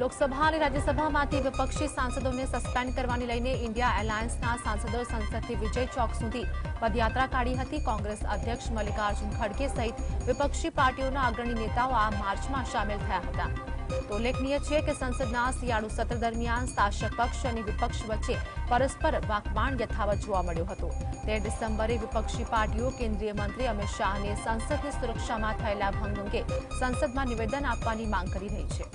લોકસભા અને રાજ્યસભામાંથી વિપક્ષી સાંસદોને સસ્પેન્ડ કરવાની લઈને ઇન્ડિયા એલાયન્સના સાંસદોએ સંસદથી વિજય ચોક સુધી પદયાત્રા કાઢી હતી। કોંગ્રેસ અધ્યક્ષ મલ્લિકાર્જુન ખડગે સહિત વિપક્ષી પાર્ટીઓના અગ્રણી નેતાઓ આ માર્ચમાં સામેલ થયા હતા। તો ઉલ્લેખનીય છે કે સંસદના શિયાળુ સત્ર દરમિયાન શાસક પક્ષ અને વિપક્ષ વચ્ચે પરસ્પર વાકબાણ યથાવત જોવા મળ્યો હતો। 13 ડિસેમ્બરે વિપક્ષી પાર્ટીઓ કેન્દ્રીય મંત્રી અમિત શાહને સંસદની સુરક્ષામાં થયેલા ભંગ અંગે સંસદમાં નિવેદન આપવાની માંગ કરી રહી છે।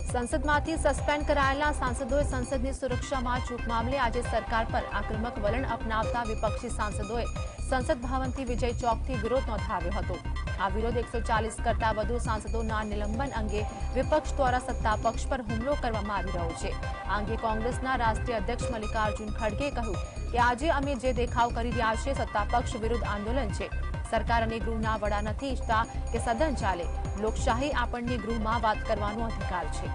સંસદમાંથી સસ્પેન્ડ કરાયેલા સાંસદોએ સંસદની સુરક્ષામાં ચૂક મામલે આજે સરકાર પર આક્રમક વલણ અપનાવતા વિપક્ષી સાંસદોએ સંસદ ભવનથી વિજય ચોકથી વિરોધ નોંધાવ્યો હતો। આ વિરોધ 140 કરતા વધુ સાંસદોના નિલંબન અંગે વિપક્ષ દ્વારા સત્તા પક્ષ પર હુમલો કરવામાં આવી રહ્યો છે। આ અંગે કોંગ્રેસના રાષ્ટ્રીય અધ્યક્ષ મલ્લિકાર્જુન ખડગે કહ્યું કે આજે અમે જે દેખાવ કરી રહ્યા છીએ સત્તા પક્ષ વિરુદ્ધ આંદોલન છે। સરકાર અને ગૃહના વડા નથી ઈચ્છતા કે સદન ચાલે। લોકશાહી આપણને ગૃહમાં વાત કરવાનો અધિકાર છે।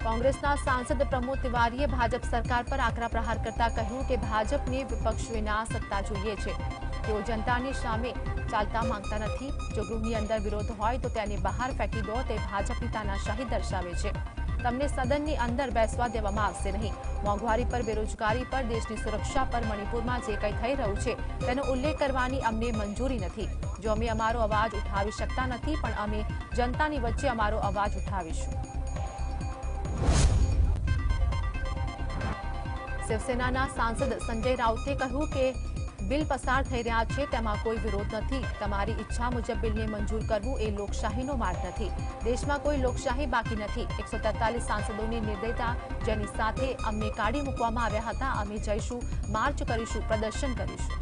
કોંગ્રેસના સાંસદ પ્રમોદ તિવારીએ ભાજપ સરકાર પર આકરા પ્રહાર કરતા કહ્યું કે ભાજપને વિપક્ષ વિના સત્તા જોઈએ છે। તેઓ જનતાની સામે ચાલતા માંગતા નથી। જો ગૃહની અંદર વિરોધ હોય તો તેને બહાર ફેંકી દો તે ભાજપની તાનાશાહી દર્શાવે છે। તમને સદનની અંદર બેસવા દેવામાં આવશે નહીં। મોંઘવારી પર, બેરોજગારી પર, દેશની સુરક્ષા પર, મણિપુરમાં જે કંઈ થઈ રહ્યું છે તેનો ઉલ્લેખ કરવાની અમને મંજૂરી નથી। જો અમે અમારો અવાજ ઉઠાવી શકતા નથી પણ અમે જનતાની વચ્ચે અમારો અવાજ ઉઠાવીશું। શિવસેનાના સાંસદ સંજય રાઉતે કહ્યું કે બિલ પસાર થઈ રહ્યા છે તેમાં કોઈ વિરોધ નથી। તમારી ઈચ્છા મુજબ બિલને મંજૂર કરવું એ લોકશાહીનો માર્ગ નથી। દેશમાં કોઈ લોકશાહી બાકી નથી। 143 સાંસદોની નિર્દયતા જેની સાથે અમને કાઢી મૂકવામાં આવ્યા હતા। અમે જઈશું, માર્ચ કરીશું, પ્રદર્શન કરીશું।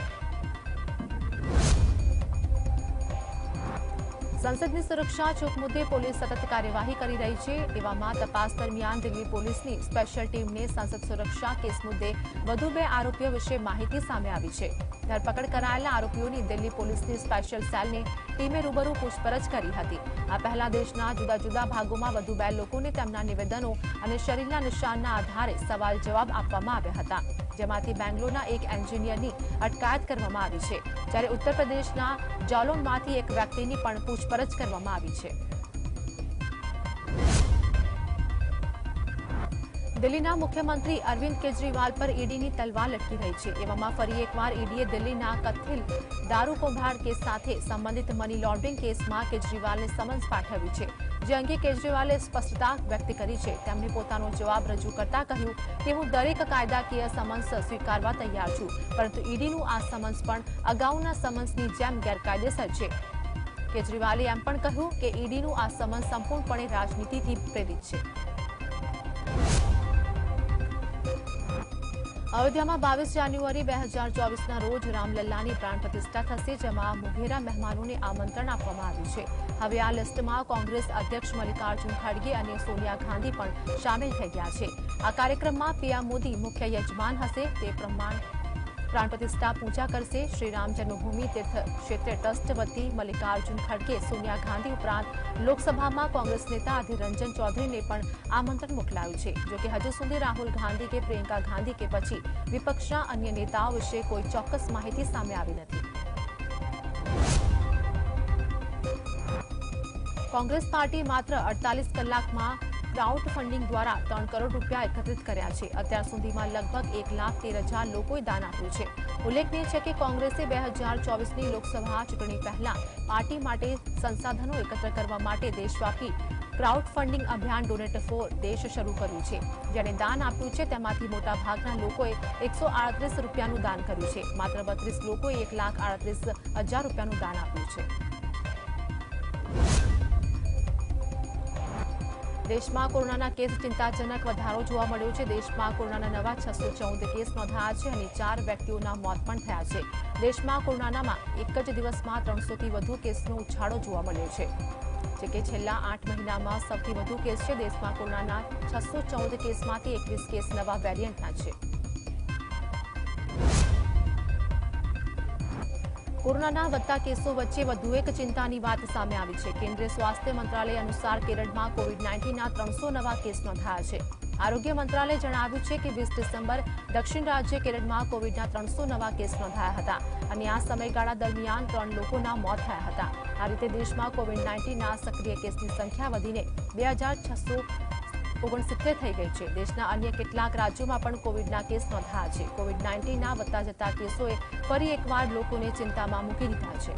સંસદની સુરક્ષા ચૂક મુદ્દે પોલીસ સતત કાર્યવાહી કરી રહી છે। એવામાં તપાસ દરમિયાન દિલ્હી પોલીસની સ્પેશિયલ ટીમને સંસદ સુરક્ષા કેસ મુદ્દે વધુ 2 આરોપીઓ વિશે માહિતી સામે આવી છે। ધરપકડ કરાયેલા આરોપીઓની દિલ્હી પોલીસની સ્પેશિયલ સેલને ટીમે રૂબરૂ પૂછપરછ કરી હતી। આ પહેલા દેશના જુદા જુદા ભાગોમાં વધુ 2 લોકોને તેમના નિવેદનો અને શરીરના નિશાનના આધારે સવાલ જવાબ આપવામાં આવ્યા હતા, જેમાંથી બેંગ્લોરના એક એન્જિનિયરની અટકાયત કરવામાં આવી છે, જ્યારે ઉત્તર પ્રદેશના જાલૌનમાંથી એક વ્યક્તિની પણ પૂછપરછ કરવામાં આવી છે। દિલ્હીના મુખ્યમંત્રી અરવિંદ કેજરીવાલ પર ઈડીની તલવાર લટકી રહી છે। એવામાં ફરી એકવાર ઈડીએ દિલ્હીના કથિલ દારૂ કૌભાંડ કેસ સાથે સંબંધિત મની લોન્ડરિંગ કેસમાં કેજરીવાલને સમન્સ પાઠવ્યું છે, જે અંગે કેજરીવાલે સ્પષ્ટતા વ્યક્ત કરી છે। તેમણે પોતાનો જવાબ રજૂ કરતા કહ્યું કે હું દરેક કાયદાકીય સમન્સ સ્વીકારવા તૈયાર છું, પરંતુ ઈડીનું આ સમન્સ પણ અગાઉના સમન્સની જેમ ગેરકાયદેસર છે। કેજરીવાલે એમ પણ કહ્યું કે ઈડીનું આ સમન્સ સંપૂર્ણપણે રાજનીતિથી પ્રેરિત છે। અયોધ્યામાં 22 જાન્યુઆરી 2024ના રોજ રામલલ્લાની પ્રાણ પ્રતિષ્ઠા થશે, જેમાં મોઘેરા મહેમાનોને આમંત્રણ આપવામાં આવ્યું છે। હવે આ લિસ્ટમાં કોંગ્રેસ અધ્યક્ષ મલ્લિકાર્જુન ખડગે અને સોનિયા ગાંધી પણ સામેલ થઈ ગયા છે। આ કાર્યક્રમમાં પીએમ મોદી મુખ્ય યજમાન હશે। તે પ્રમાણે પ્રાણ પ્રતિષ્ઠા પૂજા કરશે। શ્રી રામ જન્મભૂમિ તીર્થ ક્ષેત્ર ટ્રસ્ટ વતી મલ્લિકાર્જુન ખડગે, સોનિયા ગાંધી ઉપરાંત લોકસભામાં કોંગ્રેસ નેતા અધીર રંજન ચૌધરીને પણ આમંત્રણ મોકલાયું છે। જોકે હજુ સુધી રાહુલ ગાંધી કે પ્રિયંકા ગાંધી કે પછી વિપક્ષના અન્ય નેતાઓ વિશે કોઈ ચોક્કસ માહિતી સામે આવી નથી। કોંગ્રેસ પાર્ટી માત્ર 48 કલાકમાં ક્રાઉડ ફંડિંગ દ્વારા 3 કરોડ રૂપિયા એકત્રિત કર્યા છે। અત્યાર સુધીમાં લગભગ 1,13,000 લોકોએ દાન આપ્યું છે। ઉલ્લેખનીય છે કે કોંગ્રેસે 2024ની લોકસભા ચૂંટણી પહેલા પાર્ટી માટે સંસાધનો એકત્ર કરવા માટે દેશવ્યાપી ક્રાઉડ ફંડિંગ અભિયાન ડોનેટ ફોર દેશ શરૂ કર્યું છે। જેણે દાન આપ્યું છે તેમાંથી મોટાભાગના લોકોએ 138 રૂપિયાનું દાન કર્યું છે। માત્ર 32 લોકોએ 1,38,000 રૂપિયાનું દાન આપ્યું છે। દેશમાં કોરોનાના કેસ ચિંતાજનક વધારો જોવા મળ્યો છે। દેશમાં કોરોનાના નવા 614 કેસ નોંધાયા છે અને 4 વ્યક્તિઓના મોત પણ થયા છે। દેશમાં કોરોનામાં એક જ દિવસમાં 300થી વધુ કેસનો ઉછાળો જોવા મળ્યો છે, જે કે છેલ્લા 8 મહિનામાં સૌથી વધુ કેસ છે। દેશમાં કોરોનાના 614 કેસમાંથી 21 કેસ નવા વેરિયન્ટના છે। કોરોનાના વધતા કેસો વચ્ચે વધુ એક ચિંતાની વાત સામે આવી છે। કેન્દ્રીય સ્વાસ્થ્ય મંત્રાલય અનુસાર કેરળમાં કોવિડ-19ના 300 નવા કેસ નોંધાયા છે। આરોગ્ય મંત્રાલયે જણાવ્યું છે કે 20 ડિસેમ્બર દક્ષિણ રાજ્ય કેરળમાં કોવિડના 300 નવા કેસ નોંધાયા હતા અને આ સમયગાળા દરમિયાન 3 લોકોના મોત થયા હતા। આ રીતે દેશમાં કોવિડ-19ના સક્રિય કેસની સંખ્યા વધીને 2669 થઈ ગઈ છે। દેશના અન્ય કેટલાક રાજ્યોમાં પણ કોવિડના કેસ નોંધાયા છે। કોવિડ-19ના વધતા જતા કેસોએ ફરી એકવાર લોકોને ચિંતામાં મૂકી દીધા છે।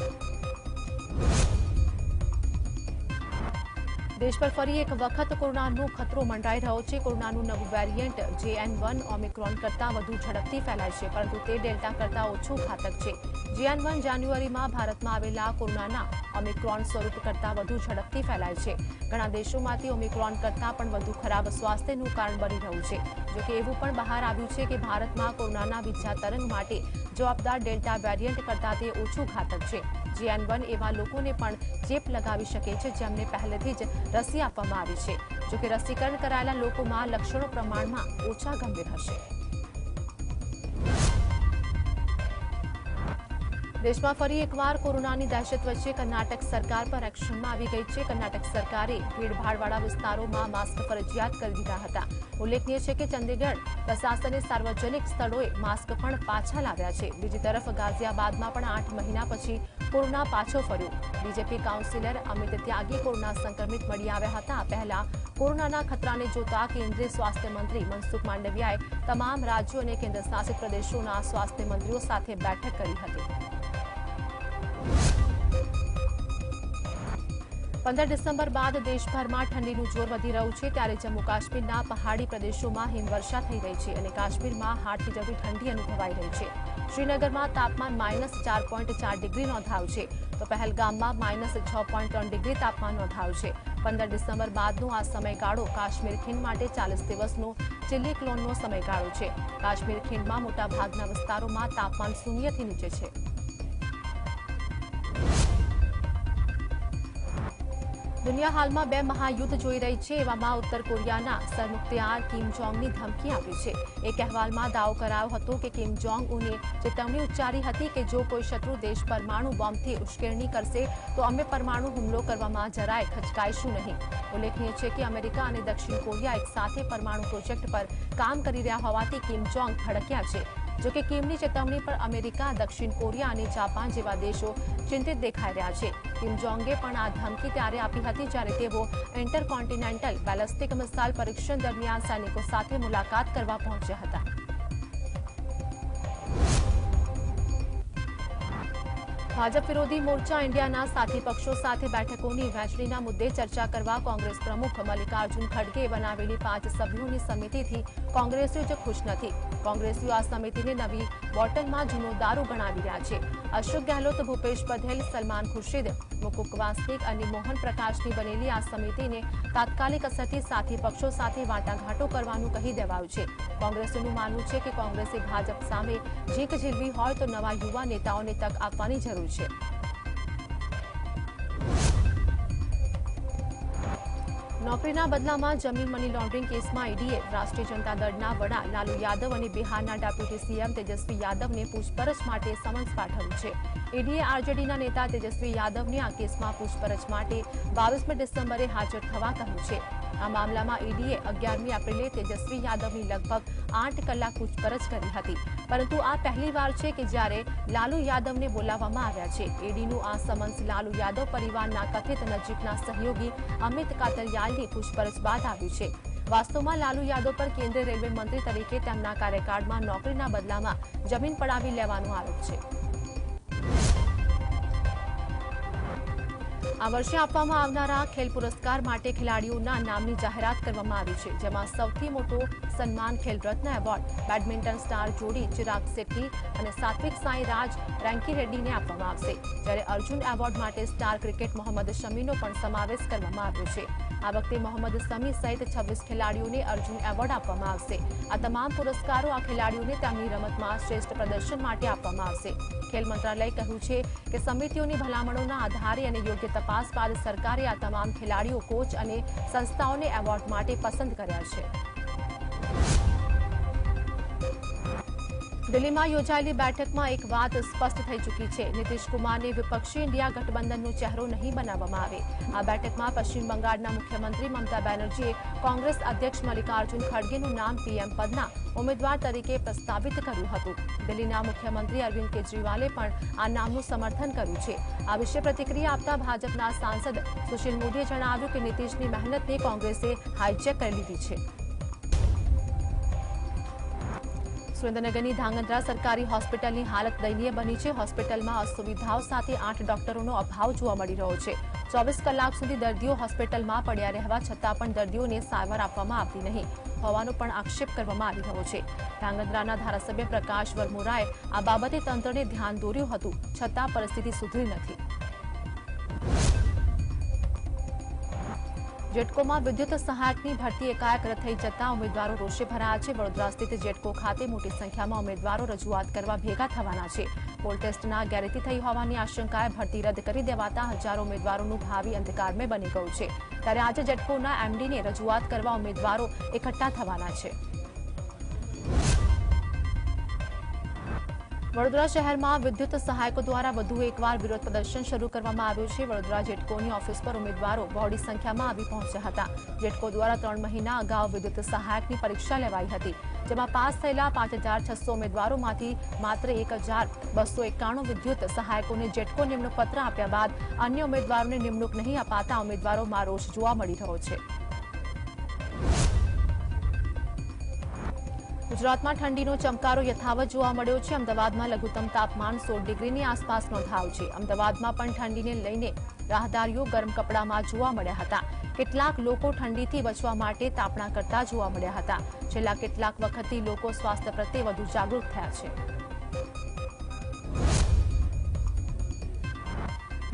देश पर फरी एक वखत कोरोनाનો खतरो मंडराई રહ્યો છે। કોરોનાનું નવું વેરિયન્ટ JN1 ઓમિક્રોન કરતાં વધુ ઝડપથી ફેલાય છે, પરંતુ તે ડેલ્ટા કરતાં ઓછું ઘાતક છે। JN1 જાન્યુઆરીમાં ભારતમાં આવેલા કોરોનાના ઓમિક્રોન સ્વરૂપ કરતાં વધુ ઝડપથી ફેલાય છે। ઘણા દેશોમાંથી ઓમિક્રોન કરતાં પણ વધુ ખરાબ સ્વાસ્થ્યનું કારણ બની રહ્યું છે। જો કે એવું પણ બહાર આવ્યું છે કે ભારતમાં કોરોનાના બીજા તરંગ માટે જવાબદાર ડેલ્ટા વેરિયન્ટ કરતાં તે ઓછું ઘાતક છે। JN1 એવા લોકોને પણ ચેપ લગાવી શકે છે જેમને પહેલેથી જ રસી આપવામાં આવી છે। જો કે રસીકરણ કરાયેલા લોકોમાં લક્ષણો પ્રમાણમાં ઓછા ગંભીર હશે। દેશમાં ફરી એકવાર કોરોનાની દહેશત વચ્ચે કર્ણાટક સરકાર પર એક્શનમાં આવી ગઈ છે। કર્ણાટક સરકારે ભીડભાડવાળા વિસ્તારોમાં માસ્ક ફરજિયાત કરી દીધા હતા। ઉલ્લેખનીય છે કે ચંદીગઢ પ્રશાસને સાર્વજનિક સ્થળોએ માસ્ક પણ પાછા લાવ્યા છે। બીજી તરફ ગાઝિયાબાદમાં પણ 8 મહિના પછી કોરોના પાછો ફર્યો। બીજેપી કાઉન્સિલર અમિત ત્યાગી કોરોના સંક્રમિત મળી આવ્યા હતા। આ પહેલા કોરોનાના ખતરાને જોતા કેન્દ્રીય સ્વાસ્થ્ય મંત્રી મનસુખ માંડવિયાએ તમામ રાજ્યો અને કેન્દ્રશાસિત પ્રદેશોના સ્વાસ્થ્ય મંત્રીઓ સાથે બેઠક કરી હતી। 15 ડિસેમ્બર બાદ દેશભરમાં ઠંડીનું જોર વધી રહ્યું છે, ત્યારે જમ્મુ કાશ્મીરના પહાડી પ્રદેશોમાં હિમવર્ષા થઈ રહી છે અને કાશ્મીરમાં હાડથી જવી ઠંડી અનુભવાઈ રહી છે। શ્રીનગરમાં તાપમાન -4.4 ડિગ્રી નોંધાયું છે, તો પહેલગામમાં -6.3 ડિગ્રી તાપમાન નોંધાયું છે। 15 ડિસેમ્બર બાદનો આ સમયગાળો કાશ્મીર ખીણ માટે 40 દિવસનો ચિલ્લીક્લોનનો સમયગાળો છે। કાશ્મીર ખીણમાં મોટાભાગના વિસ્તારોમાં તાપમાન શૂન્યથી નીચે છે। દુનિયા હાલમાં બે મહાયુદ્ધ જોઈ રહી છે। એવામાં ઉત્તર કોરિયાના સરમુખત્યાર કિમ જોંગની ધમકી આપી છે। એક અહેવાલમાં દાવો કરાયો હતો કે કિમ જોંગ ઉને ચેતવણી ઉચ્ચારી હતી કે જો કોઈ શત્રુ દેશ પરમાણુ બોમ્બથી ઉશ્કેરણી કરશે તો અમે પરમાણુ હુમલો કરવામાં જરાય ખચકાઈશું નહીં। ઉલ્લેખનીય છે કે અમેરિકા અને દક્ષિણ કોરિયા એક સાથે પરમાણુ પ્રોજેક્ટ પર કામ કરી રહ્યા હોવાથી કિમ જોંગ ભડક્યા છે। જો કે કિમની ચેતવણી પર અમેરિકા, દક્ષિણ કોરિયા અને જાપાન જેવા દેશો ચિંતિત દેખાઈ રહ્યા છે। કિમ જોંગે પણ આ ધમકી ત્યારે આપી હતી જ્યારે તેઓ ઇન્ટરકોન્ટિનેન્ટલ બેલેસ્ટિક મિસાઇલ પરીક્ષણ દરમિયાન સૈનિકો સાથે મુલાકાત કરવા પહોંચ્યા હતા। ભાજપ વિરોધી મોરચા ઇન્ડિયાના સાથી પક્ષો સાથે બેઠકોની વહેંચણીના મુદ્દે ચર્ચા કરવા કોંગ્રેસ પ્રમુખ મલ્લિકાર્જુન ખડગે બનાવેલી 5 સભ્યોની સમિતિથી કોંગ્રેસીઓ જ ખુશ નથી। કોંગ્રેસીઓ આ સમિતિને નવી બોટલમાં જૂનો દારૂ ગણાવી રહ્યા છે। અશોક ગેહલોત, ભૂપેશ બઘેલ, સલમાન ખુરશીદ, મુકુક વાસનિક અને મોહન પ્રકાશની બનેલી આ સમિતિને તાત્કાલિક અસરથી સાથી પક્ષો સાથે વાટાઘાટો કરવાનું કહી દેવાયું છે। કોંગ્રેસીનું માનવું છે કે કોંગ્રેસે ભાજપ સામે જીત ઝીલવી હોય તો નવા યુવા નેતાઓને તક આપવાની જરૂર છે। નોકરીના બદલામાં જમીન મની લોન્ડરિંગ કેસમાં ઈડીએ રાષ્ટ્રીય જનતા દળના વડા લાલુ યાદવ અને બિહારના ડેપ્યુટી સીએમ તેજસ્વી યાદવને પૂછપરછ માટે સમન્સ પાઠવ્યું છે। ઈડીએ આરજેડીના નેતા તેજસ્વી યાદવને આ કેસમાં પૂછપરછ માટે 22મી ડિસેમ્બરે હાજર થવા કહ્યું છે। આ મામલામાં ઈડીએ 11મી એપ્રિલે તેજસ્વી યાદવની લગભગ 8 કલાક પૂછપરછ કરી હતી, પરંતુ આ પહેલીવાર છે કે જ્યારે લાલુ યાદવને બોલાવવામાં આવ્યા છે। ઈડીનું આ સમન્સ લાલુ યાદવ પરિવારના કથિત નજીકના સહયોગી અમિત કાતરિયાલની પૂછપરછ બાદ આવ્યું છે। વાસ્તવમાં લાલુ યાદવ પર કેન્દ્રીય રેલવે મંત્રી તરીકે તેમના કાર્યકાળમાં નોકરીના બદલામાં જમીન પડાવી લેવાનો આરોપ છે। આ વર્ષે આપવામાં આવનારા ખેલ પુરસ્કાર માટે ખેલાડીઓના નામની જાહેરાત કરવામાં આવી છે, જેમાં સૌથી મોટો સન્માન Khel Ratna award badminton star જોડી ચિરાગ શેટ્ટી અને સાત્વિક સાંઈરાજ રેન્કી રેડ્ડીને આપવામાં આવશે, જ્યારે અર્જુન એવોર્ડ માટે સ્ટાર ક્રિકેટ મોહમ્મદ શમીનો પણ સમાવેશ કરવામાં આવ્યો છે। આ વખતે મોહમ્મદ શમી સહિત 26 ખેલાડીઓને અર્જુન એવોર્ડ આપવામાં આવશે। આ તમામ પુરસ્કારો આ ખેલાડીઓને તેમની રમતમાં શ્રેષ્ઠ પ્રદર્શન માટે આપવામાં આવશે। ખેલ મંત્રાલયે કહ્યું છે કે સમિતિઓની ભલામણોના આધારે અને યોગ્ય તપાસ બાદ સરકારે આ તમામ ખેલાડીઓ, કોચ અને સંસ્થાઓને એવોર્ડ માટે પસંદ કર્યા છે। દિલ્હીમાં યોજાયેલી બેઠકમાં એક વાત સ્પષ્ટ થઈ ચૂકી છે. નીતિશ કુમારને વિપક્ષી ઇન્ડિયા ગઠબંધનનો ચહેરો નહીં બનાવવામાં આવે. આ બેઠકમાં પશ્ચિમ બંગાળના મુખ્યમંત્રી મમતા બેનર્જીએ કોંગ્રેસ અધ્યક્ષ મલ્લિકાર્જુન ખડગેનું નામ પીએમ પદના ઉમેદવાર તરીકે પ્રસ્તાવિત કર્યું હતું. દિલ્હીના મુખ્યમંત્રી અરવિંદ કેજરીવાલે પણ આ નામનું સમર્થન કર્યું છે. આ વિશે પ્રતિક્રિયા આપતા ભાજપના સાંસદ સુશીલ મોદીએ જણાવ્યું કે નીતિશની મહેનતને કોંગ્રેસે હાઈજેક કરી લીધી છે. સુરેન્દ્રનગરની ધાંગધ્રા સરકારી હોસ્પિટલની હાલત દયનીય બની છે. હોસ્પિટલમાં અસુવિધાઓ સાથે 8 ડોક્ટરોનો અભાવ જોવા મળી રહ્યો છે. 24 કલાક સુધી દર્દીઓ હોસ્પિટલમાં પડ્યા રહેવા છતાં પણ દર્દીઓને સારવાર આપવામાં આવતી નહીં હોવાનો પણ આક્ષેપ કરવામાં આવી રહ્યો છે. ધાંગધ્રાના ધારાસભ્ય પ્રકાશ વરમોરાએ આ બાબતે તંત્રને ધ્યાન દોર્યું હતું, છતાં પરિસ્થિતિ સુધરી નથી. જેટકોમાં વિદ્યુત સહાયકની ભરતી એકાએક રદ થઈ જતા ઉમેદવારો રોષે ભરાયા છે. વડોદરા સ્થિત જેટકો ખાતે મોટી સંખ્યામાં ઉમેદવારો રજૂઆત કરવા ભેગા થવાના છે. પોલ ટેસ્ટના ગેરરીતિ થઈ હોવાની આશંકાએ ભરતી રદ કરી દેવાતા હજારો ઉમેદવારોનું ભાવિ અંધકારમય બની ગયું છે. ત્યારે આજે જેટકોના એમડીને રજૂઆત કરવા ઉમેદવારો એકઠા થવાના છે. વડોદરા શહેરમાં વિદ્યુત સહાયકો દ્વારા વધુ એકવાર વિરોધ પ્રદર્શન શરૂ કરવામાં આવ્યું છે. વડોદરા જેટકોની ઓફિસ પર ઉમેદવારો બહોળી સંખ્યામાં આવી પહોંચ્યા હતા. જેટકો દ્વારા 3 મહિના અગાઉ વિદ્યુત સહાયકની પરીક્ષા લેવાઈ હતી, જેમાં પાસ થયેલા 5600 ઉમેદવારોમાંથી માત્ર 1291 વિદ્યુત સહાયકોને જેટકો નિમણૂક પત્ર આપ્યા બાદ અન્ય ઉમેદવારોને નિમણૂક નહીં અપાતા ઉમેદવારોમાં રોષ જોવા મળી રહ્યો છે. ગુજરાતમાં ઠંડીનો ચમકારો યથાવત જોવા મળ્યો છે. અમદાવાદમાં લઘુત્તમ તાપમાન 16 ડિગ્રીની આસપાસ નોંધાયું છે. અમદાવાદમાં પણ ઠંડીને લઈને રાહદારીઓ ગરમ કપડામાં જોવા મળ્યા હતા. કેટલાક લોકો ઠંડીથી બચવા માટે તાપણા કરતા જોવા મળ્યા હતા. છેલ્લા કેટલાક વખતથી લોકો સ્વાસ્થ્ય પ્રત્યે વધુ જાગૃત થયા છે.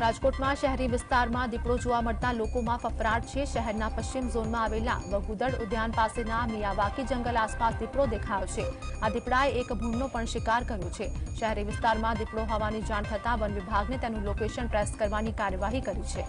રાજકોટમાં શહેરી વિસ્તારમાં દીપડો જોવા મળતા લોકોમાં ફફડાટ છે. શહેરના પશ્ચિમ ઝોનમાં આવેલા વગુદડ ઉદ્યાન પાસેના મિયાવાકી જંગલ આસપાસ દીપડો દેખાયો છે. આ દીપડાએ એક ભૂંડનો પણ શિકાર કર્યો છે. શહેરી વિસ્તારમાં દીપડો હોવાની જાણ થતાં વન વિભાગને તેનું લોકેશન ટ્રેસ કરવાની કાર્યવાહી કરી છે.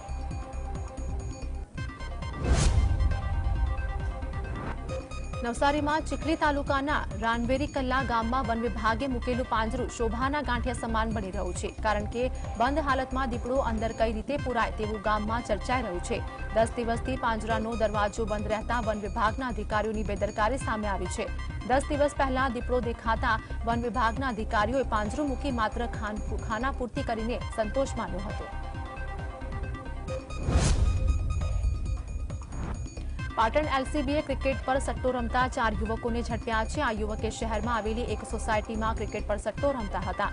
નવસારીમાં ચીખલી તાલુકાના રાનવેરી કલ્લા ગામમાં વન વિભાગે મૂકેલું પાંજરું શોભાના ગાંઠિયા સમાન બની રહ્યું છે. કારણ કે બંધ હાલતમાં દીપડો અંદર કઈ રીતે પુરાય તેવું ગામમાં ચર્ચાઈ રહ્યું છે. 10 દિવસથી પાંજરાનો દરવાજો બંધ રહેતા વન વિભાગના અધિકારીઓની બેદરકારી સામે આવી છે. 10 દિવસ પહેલા દીપડો દેખાતા વન વિભાગના અધિકારીઓએ પાંજરું મૂકી માત્ર ખાનાપૂર્તિ કરીને સંતોષ માન્યો હતો. પાટણ એલસીબીએ ક્રિકેટ પર સટ્ટો રમતા 4 યુવકોને ઝડપ્યા છે. આ યુવકે શહેરમાં આવેલી એક સોસાયટીમાં ક્રિકેટ પર સટ્ટો રમતા હતા.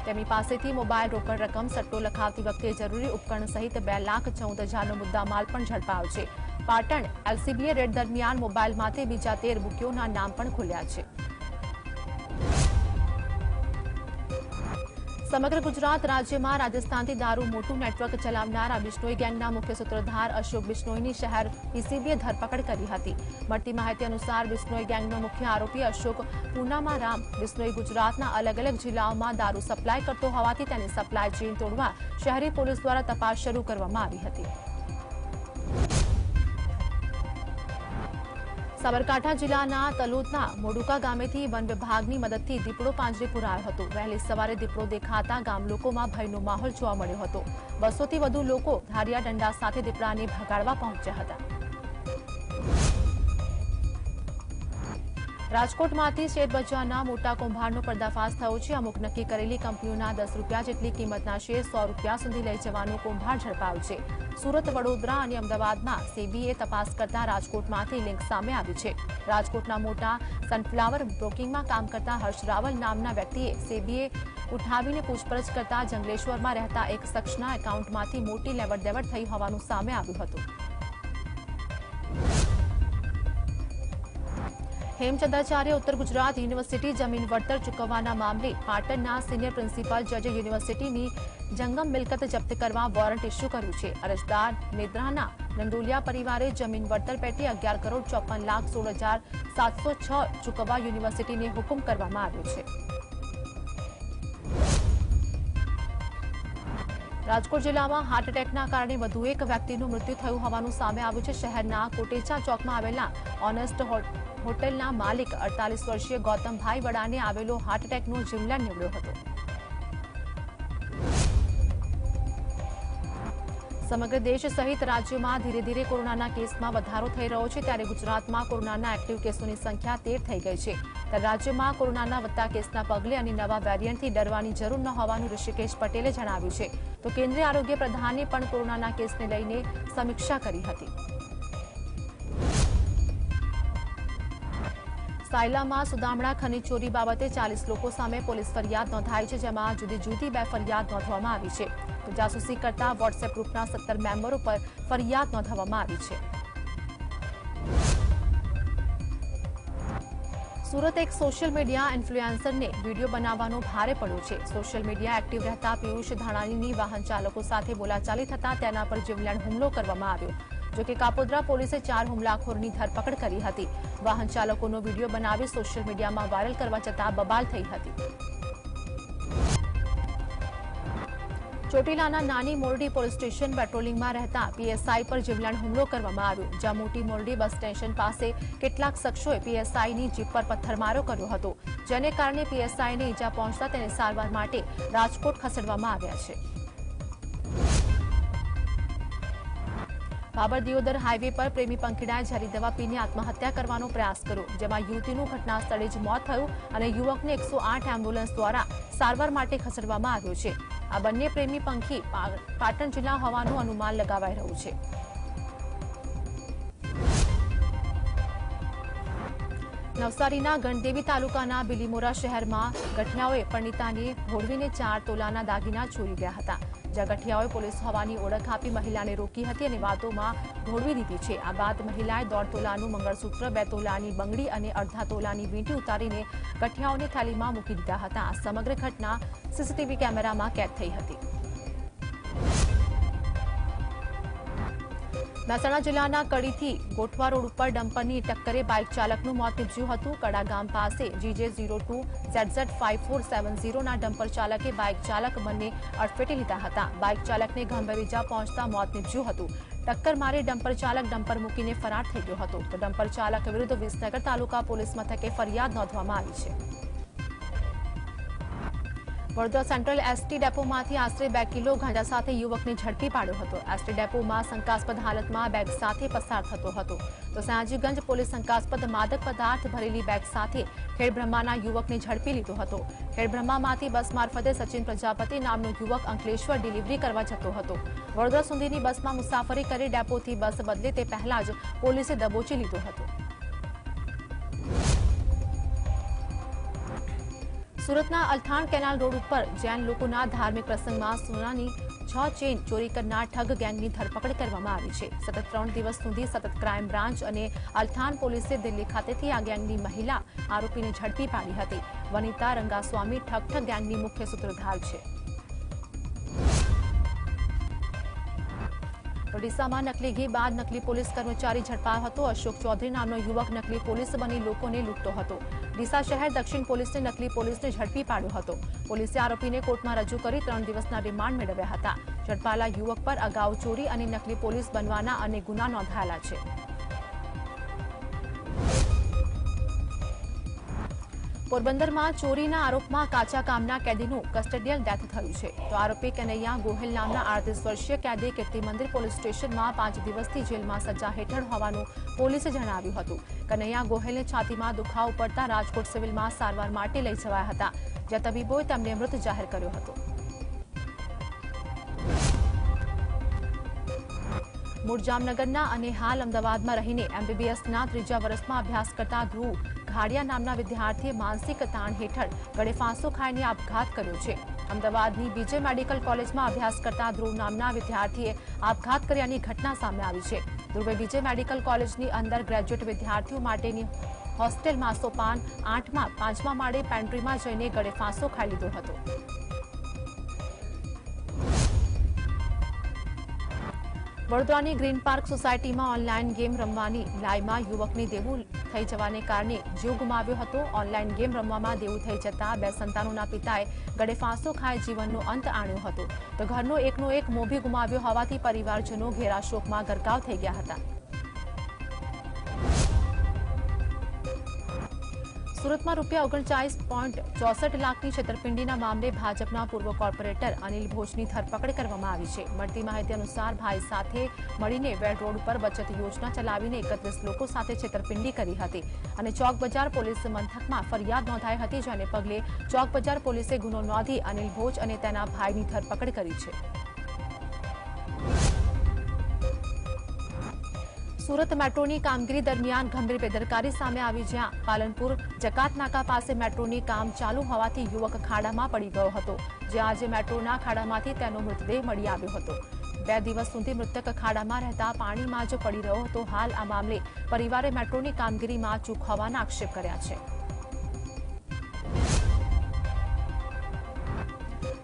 તેમની પાસેથી મોબાઈલ, રોકડ રકમ, સટ્ટો લખાવતી વખતે જરૂરી ઉપકરણ સહિત 2,14,000નો મુદ્દામાલ પણ ઝડપાયો છે. પાટણ એલસીબીએ રેડ દરમિયાન મોબાઈલમાંથી બીજા 13 બુકીઓના નામ પણ ખુલ્યા છે. સમગ્ર ગુજરાત રાજ્યમાં રાજસ્થાનથી દારૂ મોટું નેટવર્ક ચલાવનારા બિશ્નોઈ ગેંગના મુખ્ય સૂત્રધાર અશોક બિશ્નોઈની શહેર પીસીબીએ ધરપકડ કરી હતી. મળતી માહિતી અનુસાર બિશ્નોઈ ગેંગનો મુખ્ય આરોપી અશોક પૂનામાં રામ બિશ્નોઈ ગુજરાતના અલગ અલગ જિલ્લાઓમાં દારૂ સપ્લાય કરતો હોવાથી તેની સપ્લાય ચેઇન તોડવા શહેરી પોલીસ દ્વારા તપાસ શરૂ કરવામાં આવી હતી. સાબરકાંઠા જિલ્લાના તલોદના મોડુકા ગામેથી વન વિભાગની મદદથી દીપડો પાંજરે પુરાયો હતો. વહેલી સવારે દીપડો દેખાતા ગામ લોકોમાં ભયનો માહોલ જોવા મળ્યો હતો. 200થી વધુ લોકો ધારિયા દંડા સાથે દીપડાને ભગાડવા પહોંચ્યા હતા. રાજકોટમાંથી શેરબજારના મોટા કૌભાંડનો પર્દાફાશ થયો છે. અમુક નક્કી કરેલી કંપનીઓના 10 રૂપિયા જેટલી કિંમતના શેર 100 રૂપિયા સુધી લઈ જવાનું કૌભાંડ ઝડપાયું છે. સુરત, વડોદરા અને અમદાવાદમાં સેબીએ તપાસ કરતા રાજકોટમાંથી લિંક સામે આવી છે. રાજકોટના મોટા સનફ્લાવર બ્રોકિંગમાં કામ કરતા હર્ષ રાવલ નામના વ્યક્તિએ સેબીએ ઉઠાવીને પૂછપરછ કરતા જંગલેશ્વરમાં રહેતા એક શખ્સના એકાઉન્ટમાંથી મોટી લેવડદેવડ થઈ હોવાનું સામે આવ્યું હતું. હેમચંદ્રાચાર્ય ઉત્તર ગુજરાત યુનિવર્સિટી જમીન વળતર ચૂકવવાના મામલે પાટણના સિનિયર પ્રિન્સિપાલ જજે યુનિવર્સિટીની જંગમ મિલકત જપ્ત કરવા વોરંટ ઇસ્યુ કર્યું છે. અરજદાર નેદ્રાના નંદોલિયા પરિવારે જમીન વળતર પેટે 11,54,16,706 ચૂકવવા યુનિવર્સિટીને હુકમ કરવામાં આવ્યો છે. રાજકોટ જિલ્લામાં હાર્ટ એટેકના કારણે વધુ એક વ્યક્તિનું મૃત્યુ થયું હોવાનું સામે આવ્યું છે. શહેરના કોટેચા ચોકમાં આવેલા ઓનેસ્ટ હોટેલના માલિક 48 વર્ષીય ગૌતમભાઈ વડાને આવેલો હાર્ટ એટેકનો જીવલેણ નીવડ્યો હતો. સમગ્ર દેશ સહિત રાજ્યમાં ધીરે ધીરે કોરોનાના કેસમાં વધારો થઈ રહ્યો છે. ત્યારે ગુજરાતમાં કોરોનાના એક્ટિવ કેસોની સંખ્યા 13 થઈ ગઈ છે. ત્યારે રાજ્યમાં કોરોનાના વધતા કેસના પગલે અને નવા વેરિયન્ટથી ડરવાની જરૂર ન હોવાનું ઋષિકેશ પટેલે જણાવ્યું છે. તો કેન્દ્રીય આરોગ્ય પ્રધાને પણ કોરોનાના કેસને લઈને સમીક્ષા કરી હતી. સાયલામાં સુદામડા ખનીજ ચોરી બાબતે 40 લોકો સામે પોલીસ ફરિયાદ નોંધાઈ છે, જેમાં જુદી જુદી 2 ફરિયાદ નોંધવામાં આવી છે. તો જાસૂસી કરતા વોટ્સએપ ગ્રુપના 17 મેમ્બરો પર ફરિયાદ નોંધવામાં આવી છે. સુરત એક સોશિયલ મીડિયા ઇન્ફ્લુએન્સરને વિડીયો બનાવવાનો ભારે પડ્યો છે. સોશિયલ મીડિયા એક્ટિવ રહેતા પિયુષ ધાનાણીની વાહન ચાલકો સાથે બોલાચાલી થતા તેના પર જીવલેણ હુમલો કરવામાં આવ્યો. જોકે કાપોદ્રા પોલીસે 4 હુમલાખોરની ધરપકડ કરી હતી. વાહન ચાલકોનો વિડીયો બનાવી સોશિયલ મીડિયામાં વાયરલ કરવા જતાં બબાલ થઈ હતી. ચોટીલાના નાની મોરડી પોલીસ સ્ટેશન પેટ્રોલિંગમાં રહેતા પીએસઆઈ પર જીવલેણ હુમલો કરવામાં આવ્યો. જ્યાં મોટી મોરડી બસ સ્ટેશન પાસે કેટલાક શખ્સોએ પીએસઆઈની જીપ પર પથ્થરમારો કર્યો હતો, જેને કારણે પીએસઆઈને ઈજા પહોંચતા તેને સારવાર માટે રાજકોટ ખસેડવામાં આવ્યા છે. બાબર દિયોદર હાઈવે પર પ્રેમી પંખીડાએ ઝેરી દવા પીને આત્મહત્યા કરવાનો પ્રયાસ કર્યો, જેમાં યુવતીનું ઘટના સ્થળે જ મોત થયું અને યુવકને 108 એમ્બ્યુલન્સ દ્વારા સારવાર માટે ખસેડવામાં આવ્યો છે. આ બંને પ્રેમી પંખી પાટણ જિલ્લા હોવાનું અનુમાન લગાવાઈ રહ્યું છે. નવસારીના ગણદેવી તાલુકાના બિલીમોરા શહેરમાં ગઠિયાઓએ પરિણીતાને ભોળવીને 4 તોલાના દાગીના ચોરી ગયા હતા. જ્યાં ગઠિયાઓએ પોલીસ હોવાની ઓળખ આપી મહિલાને રોકી હતી અને વાતોમાં ભોળવી દીધી છે. આ બાદ મહિલાએ 1.5 તોલાનું મંગળસૂત્ર, 2 તોલાની બંગડી અને અડધા તોલાની વીંટી ઉતારીને ગઠિયાઓને થેલીમાં મૂકી દીધા હતા. આ સમગ્ર ઘટના સીસીટીવી કેમેરામાં કેદ થઈ હતી. મહેસાણા જિલ્લાના કડીથી ગોઠવા રોડ ઉપર ડમ્પરની ટક્કરે બાઇક ચાલકનું મોત નીપજ્યું હતું. કડા ગામ પાસે GJ02ZZ5470 ના ડમ્પર ચાલકે બાઇક ચાલક બંને અડફેટે લીધા હતા. બાઇક ચાલકને ગંભીર ઇજા પહોંચતા મોત નીપજ્યું હતું. ટક્કર મારી ડમ્પર ચાલક ડમ્પર મૂકીને ફરાર થઈ ગયો હતો. તો ડમ્પર ચાલક વિરુદ્ધ વિસનગર તાલુકા પોલીસ મથકે ફરિયાદ નોંધવામાં આવી છે. વડોદરા સેન્ટ્રલ એસટી ડેપોમાંથી આશરે 2 કિલો ગાંજા સાથે યુવકને ઝડપી પાડ્યો હતો. એસટી ડેપોમાં શંકાસ્પદ હાલતમાં બેગ સાથે પસાર થતો હતો. તો સયાજીગંજ પોલીસ શંકાસ્પદ માદક પદાર્થ ભરેલી બેગ સાથે ખેડબ્રહ્માના યુવકને ઝડપી લીધો હતો. ખેડબ્રહ્મામાંથી બસ મારફતે સચિન પ્રજાપતિ નામનો યુવક અંકલેશ્વર ડિલિવરી કરવા જતો હતો. વડોદરા સુધીની બસમાં મુસાફરી કરી ડેપોથી બસ બદલે તે પહેલા જ પોલીસે દબોચી લીધો હતો. સુરતના અલથાણ કેનાલ રોડ ઉપર જૈન લોકોના ધાર્મિક પ્રસંગમાં સોનાની 6 ચેઇન ચોરી કરનાર ઠગ ગેંગની ધરપકડ કરવામાં આવી છે. સતત 3 દિવસ સુધી સતત ક્રાઇમ બ્રાન્ચ અને અલથાણ પોલીસે દિલ્હી ખાતેથી આ ગેંગની મહિલા આરોપીને ઝડપી પાડી હતી. વનિતા રંગાસ્વામી ઠગ ગેંગની મુખ્ય સૂત્રધાર છે. ડીસામાં નકલી ઘી બાદ નકલી પોલીસ કર્મચારી ઝડપાયો હતો. અશોક ચૌધરી નામનો યુવક નકલી પોલીસ બની લોકોને લૂંટતો હતો. ડીસા શહેર દક્ષિણ પોલીસને નકલી પોલીસને ઝડપી પાડ્યો હતો. પોલીસે આરોપીને કોર્ટમાં રજૂ કરી 3 દિવસના રિમાન્ડ મેળવ્યા હતા. ઝડપાયેલા યુવક પર અગાઉ ચોરી અને નકલી પોલીસ બનવાના અનેક ગુના નોંધાયેલા છે. પોરબંદરમાં ચોરીના આરોપમાં કાચા કામના કેદીનું કસ્ટડિયલ ડેથ થયું છે. તો આરોપી કનૈયા ગોહિલ નામના 38 વર્ષીય કેદી કીર્તિ મંદિર પોલીસ સ્ટેશનમાં 5 દિવસથી જેલમાં સજા હેઠળ હોવાનું પોલીસે જણાવ્યું હતું. કનૈયા ગોહિલને છાતીમાં દુખાવો પડતા રાજકોટ સિવિલમાં સારવાર માટે લઈ જવાયા હતા, જ્યાં તબીબોએ તેમને મૃત જાહેર કર્યો હતો. મૂળ જામનગરના અને હાલ અમદાવાદમાં રહીને MBBSના 3જા વર્ષમાં અભ્યાસ કરતા ધ્રુવ ઘાડિયા નામના વિદ્યાર્થીએ માનસિક તાણ હેઠળ ગળે ફાંસો ખાઈને આપઘાત કર્યો છે. અમદાવાદની બીજે મેડિકલ કોલેજમાં અભ્યાસ કરતા ધ્રુવ નામના વિદ્યાર્થીએ આપઘાત કર્યાની ઘટના સામે આવી છે. ધ્રુવે બીજે મેડિકલ કોલેજની અંદર ગ્રેજ્યુએટ વિદ્યાર્થીઓ માટેની હોસ્ટેલમાં સોપાન 8માં 5મા માળે પેન્ટ્રીમાં જઈને ગળે ફાંસો ખાઈ લીધો હતો. વડોદરાની ગ્રીન પાર્ક સોસાયટીમાં ઓનલાઈન ગેમ રમવાની લાઈમાં યુવકને દેવું થઈ જવાને કારણે જીવ ગુમાવ્યો હતો। ઓનલાઈન ગેમ રમવામાં દેવું થઈ જતા 2 સંતાનોના પિતાએ ગળે ફાંસો ખાઈ જીવનનો અંત આણ્યો હતો। તો ઘરનો એકનો એક મોભી ગુમાવ્યો હોવાથી પરિવારજનો ઘેરા શોકમાં ગરકાવ થઈ ગયા હતા। સુરતમાં ₹39.64 લાખની છેતરપિંડીના મામલે ભાજપના પૂર્વ કોર્પોરેટર અનિલ ભોજની ધરપકડ કરવામાં આવી છે। મળતી માહિતી અનુસાર ભાઈ સાથે મળીને વેડ રોડ પર બચત યોજના ચલાવીને 31 લોકો સાથે છેતરપિંડી કરી હતી અને ચોક બજાર પોલીસ મથકમાં ફરિયાદ નોંધાઈ હતી, જેને પગલે ચોક બજાર પોલીસે ગુનો નોંધી અનિલ ભોજ અને તેના ભાઈની ધરપકડ કરી છે। સુરત મેટ્રોની કામગીરી દરમિયાન ગંભીર બેદરકારી સામે આવી, જ્યાં પાલનપુર જકાત નાકા પાસે મેટ્રોની કામ ચાલુ હોવાથી યુવક ખાડામાં પડી ગયો હતો, જ્યાં આજે મેટ્રોના ખાડામાંથી તેનો મૃતદેહ મળી આવ્યો હતો। 2 દિવસ સુધી મૃતક ખાડામાં રહેતા પાણીમાં જ પડી રહ્યો હતો। હાલ આ મામલે પરિવારે મેટ્રોની કામગીરીમાં ચૂક હોવાના આક્ષેપ કર્યા છે।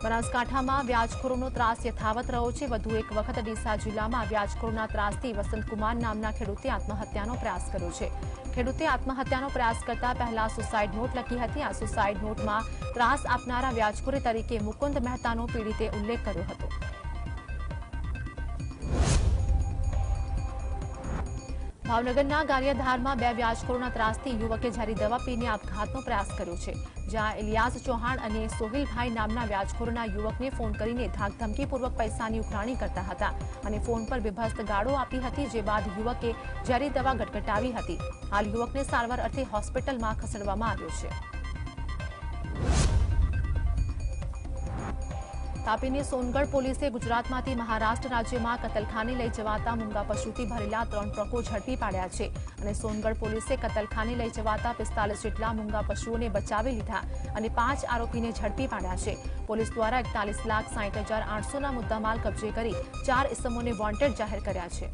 બનાસકાંઠામાં વ્યાજખોરોનો ત્રાસ યથાવત રહ્યો છે। વધુ એક વખત ડીસા જિલ્લામાં વ્યાજખોરોના ત્રાસથી વસંતકુમાર નામના ખેડૂતે આત્મહત્યાનો પ્રયાસ કર્યો છે। ખેડૂતે આત્મહત્યાનો પ્રયાસ કરતા પહેલા સુસાઇડ નોટ લખી હતી। આ સુસાઇડ નોટમાં ત્રાસ આપનારા વ્યાજખોરી તરીકે મુકુંદ મહેતાનો પીડિતે ઉલ્લેખ કર્યો હતો। ભાવનગરના ગારિયાધારમાં 2 વ્યાજખોરોના ત્રાસથી યુવકે ઝેરી દવા પીને આપઘાતનો પ્રયાસ કર્યો છે, જ્યાં ઇલિયાસ ચૌહાણ અને સોહિલભાઈ નામના વ્યાજખોરોના યુવકને ફોન કરીને ધાકધમકીપૂર્વક પૈસાની ઉઘરાણી કરતા હતા અને ફોન પર બેભત્સ ગાળો આપી હતી, જે બાદ યુવકે ઝેરી દવા ગટગટાવી હતી। હાલ યુવકને સારવાર અર્થે હોસ્પિટલમાં ખસેડવામાં આવ્યો છે। તાપીની સોનગઢ પોલીસે ગુજરાતમાંથી મહારાષ્ટ્ર રાજ્યમાં કતલખાને લઈ જવાતા મૂંગા પશુથી ભરેલા 3 ટ્રકો ઝડપી પાડ્યા છે અને સોનગઢ પોલીસે કતલખાને લઈ જવાતા 45 જેટલા મૂંગા પશુઓને બચાવી લીધા અને 5 આરોપીને ઝડપી પાડ્યા છે। પોલીસ દ્વારા 41,60,800ના મુદ્દામાલ કબજે કરી 4 ઇસમોને વોન્ટેડ જાહેર કર્યા છે।